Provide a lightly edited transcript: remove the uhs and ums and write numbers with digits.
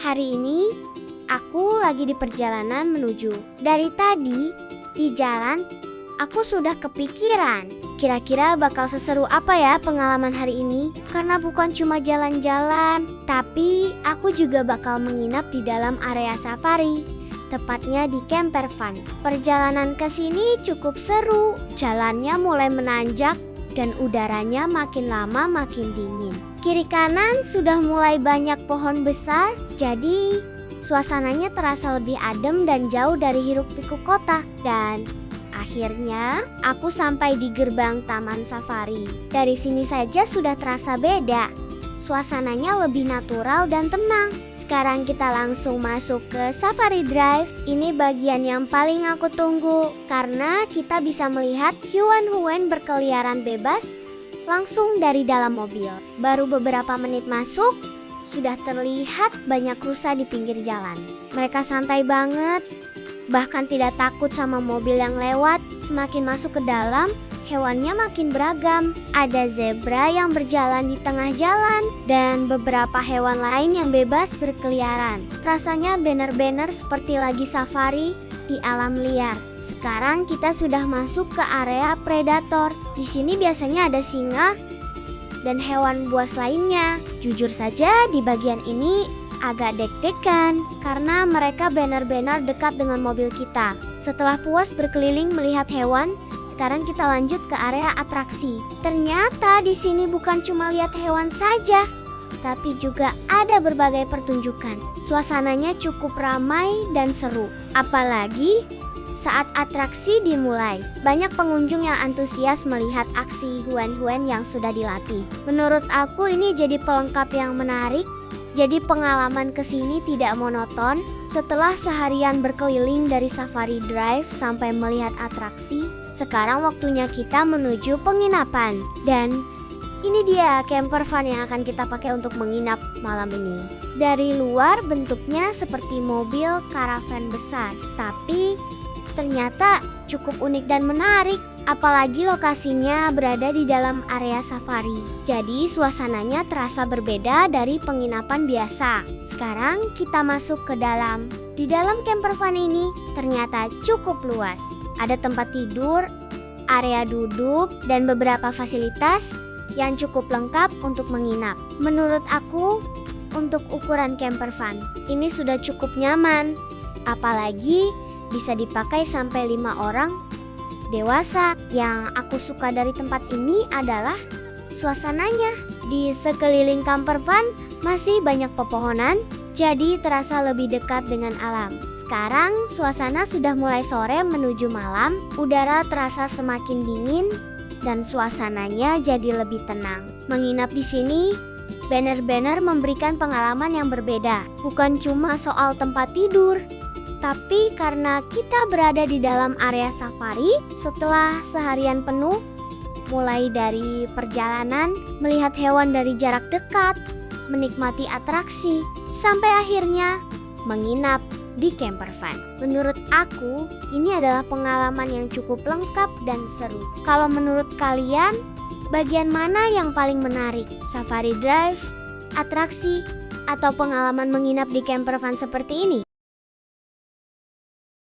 Hari ini, aku lagi di perjalanan menuju. Dari tadi, di jalan, aku sudah kepikiran. Kira-kira bakal seseru apa ya pengalaman hari ini? Karena bukan cuma jalan-jalan, tapi aku juga bakal menginap di dalam area safari. Tepatnya di camper van. Perjalanan ke sini cukup seru. Jalannya mulai menanjak dan udaranya makin lama makin dingin. Kiri kanan sudah mulai banyak pohon besar, jadi suasananya terasa lebih adem dan jauh dari hiruk-pikuk kota. Dan akhirnya aku sampai di gerbang Taman Safari. Dari sini saja sudah terasa beda. Suasananya lebih natural dan tenang. Sekarang kita langsung masuk ke Safari Drive. Ini bagian yang paling aku tunggu karena kita bisa melihat hewan-hewan berkeliaran bebas langsung dari dalam mobil. Baru beberapa menit masuk, sudah terlihat banyak rusa di pinggir jalan. Mereka santai banget, bahkan tidak takut sama mobil yang lewat. Semakin masuk ke dalam, hewannya makin beragam. Ada zebra yang berjalan di tengah jalan dan beberapa hewan lain yang bebas berkeliaran. Rasanya benar-benar seperti lagi safari di alam liar. Sekarang kita sudah masuk ke area predator. Di sini biasanya ada singa dan hewan buas lainnya. Jujur saja di bagian ini agak deg-degan karena mereka benar-benar dekat dengan mobil kita. Setelah puas berkeliling melihat hewan, sekarang kita lanjut ke area atraksi. Ternyata di sini bukan cuma lihat hewan saja, tapi juga ada berbagai pertunjukan. Suasananya cukup ramai dan seru. Apalagi saat atraksi dimulai, banyak pengunjung yang antusias melihat aksi hewan-hewan yang sudah dilatih. Menurut aku ini jadi pelengkap yang menarik. Jadi pengalaman kesini tidak monoton. Setelah seharian berkeliling dari Safari Drive sampai melihat atraksi, sekarang waktunya kita menuju penginapan. Dan ini dia camper van yang akan kita pakai untuk menginap malam ini. Dari luar bentuknya seperti mobil karavan besar, tapi ternyata cukup unik dan menarik. Apalagi lokasinya berada di dalam area safari. Jadi suasananya terasa berbeda dari penginapan biasa. Sekarang kita masuk ke dalam. Di dalam camper van ini ternyata cukup luas. Ada tempat tidur, area duduk, dan beberapa fasilitas yang cukup lengkap untuk menginap. Menurut aku, untuk ukuran camper van ini sudah cukup nyaman. Apalagi bisa dipakai sampai 5 orang dewasa. Yang aku suka dari tempat ini adalah suasananya. Di sekeliling camper van masih banyak pepohonan, jadi terasa lebih dekat dengan alam. Sekarang suasana sudah mulai sore menuju malam, udara terasa semakin dingin dan suasananya jadi lebih tenang. Menginap di sini benar-benar memberikan pengalaman yang berbeda. Bukan cuma soal tempat tidur, tapi karena kita berada di dalam area safari setelah seharian penuh, mulai dari perjalanan, melihat hewan dari jarak dekat, menikmati atraksi, sampai akhirnya menginap di camper van. Menurut aku, ini adalah pengalaman yang cukup lengkap dan seru. Kalau menurut kalian, bagian mana yang paling menarik? Safari Drive, atraksi, atau pengalaman menginap di camper van seperti ini?